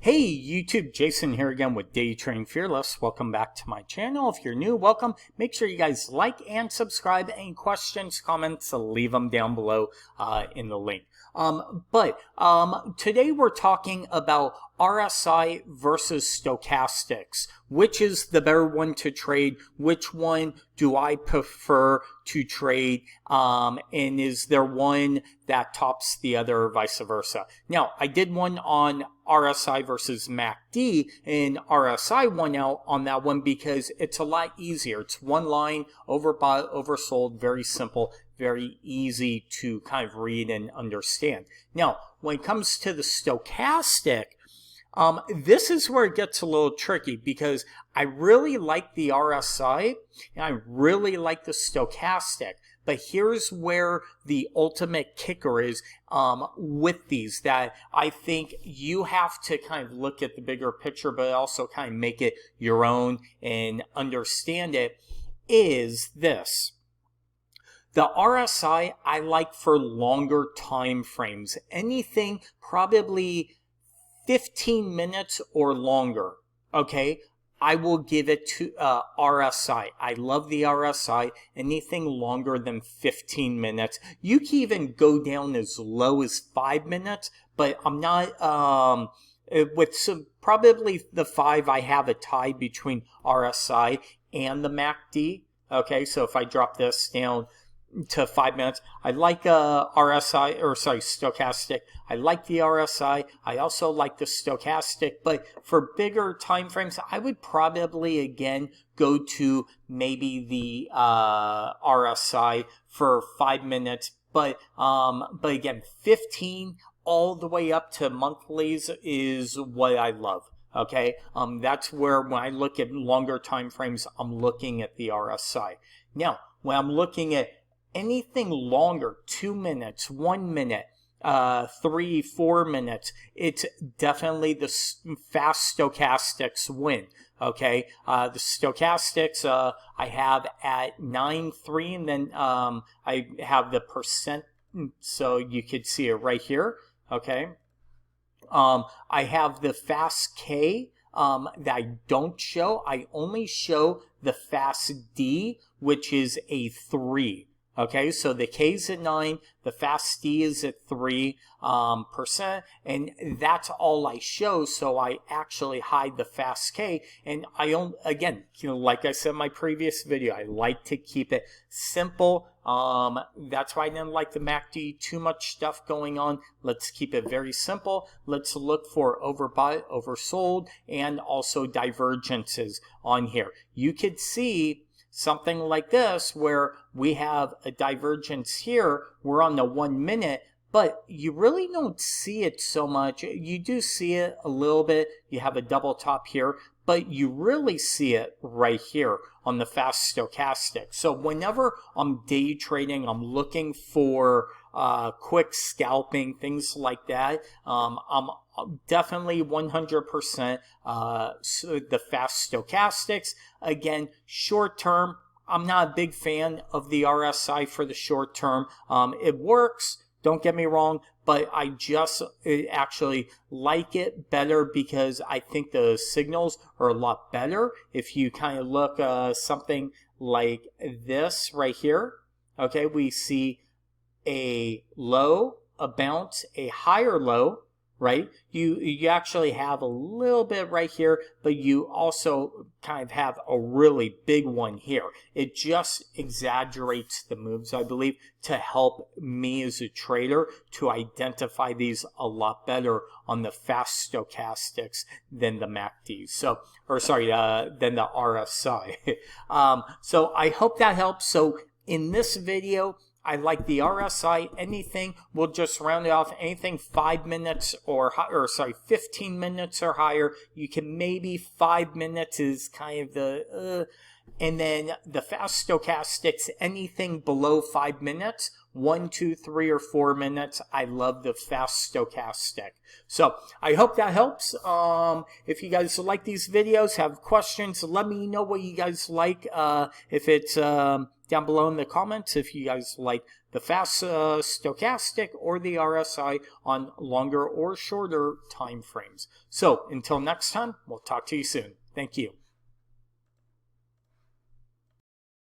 Hey YouTube, Jason here again with DayTradingFearless. Welcome back to my channel. If you're new, welcome. Make sure you guys like and subscribe. Any questions, comments, leave them down below in the link. Today we're talking about RSI versus stochastics. Which is the better one to trade? Which one do I prefer to trade? And is there one that tops the other, vice versa? Now, I did one on RSI versus MACD, and RSI won out on that one because it's a lot easier. It's one line, overbought, oversold, very simple, very easy to kind of read and understand. Now, when it comes to the stochastic, this is where it gets a little tricky because I really like the RSI and I really like the stochastic. But here's where the ultimate kicker is with these, that I think you have to kind of look at the bigger picture, but also kind of make it your own and understand it, is this. The RSI I like for longer time frames, anything probably 15 minutes or longer, okay? I will give it to RSI. I love the RSI. Anything longer than 15 minutes. You can even go down as low as 5 minutes, but I'm not, probably the 5, I have a tie between RSI and the MACD. Okay, so if I drop this down to 5 minutes, I like stochastic. I like the RSI. I also like the stochastic, but for bigger time frames, I would probably again go to maybe the RSI for 5 minutes. But again, 15 all the way up to monthlies is what I love. Okay, that's where when I look at longer time frames, I'm looking at the RSI. Now, when I'm looking at anything longer, 2 minutes, 1 minute, 3, 4 minutes, it's definitely the fast stochastics win. Okay, the stochastics I have at 9.3, and then I have the percent, so you could see it right here. Okay, I have the fast K that I don't show. I only show the fast D, which is a 3. Okay, so the K is at 9, the fast D is at 3%, and that's all I show. So I actually hide the fast K, and I don't, again, like I said in my previous video, I like to keep it simple. That's why I didn't like the MACD, too much stuff going on. Let's keep it very simple. Let's look for overbought, oversold, and also divergences on here. You could see something like this where we have a divergence here. We're on the 1 minute, but you really don't see it so much. You do see it a little bit. You have a double top here, but you really see it right here on the fast stochastic. So whenever I'm day trading, I'm looking for quick scalping, things like that. I'm definitely 100% the fast stochastics. Again, short term, I'm not a big fan of the RSI for the short term. It works, don't get me wrong, but I just actually like it better because I think the signals are a lot better. If you kind of look something like this right here, okay, we see a low, a bounce, a higher low, right? You actually have a little bit right here, but you also kind of have a really big one here. It just exaggerates the moves, I believe, to help me as a trader to identify these a lot better on the fast stochastics than the MACD. So, or sorry, than the RSI. So I hope that helps. So in this video, I like the RSI. Anything, we'll just round it off. Anything 5 minutes or 15 minutes or higher. You can maybe 5 minutes is kind of the, and then the fast stochastics, anything below 5 minutes, 1, 2, 3, or 4 minutes. I love the fast stochastic. So I hope that helps. If you guys like these videos, have questions, let me know what you guys like. If it's down below in the comments, if you guys like the fast stochastic or the RSI on longer or shorter time frames. So until next time, we'll talk to you soon. Thank you.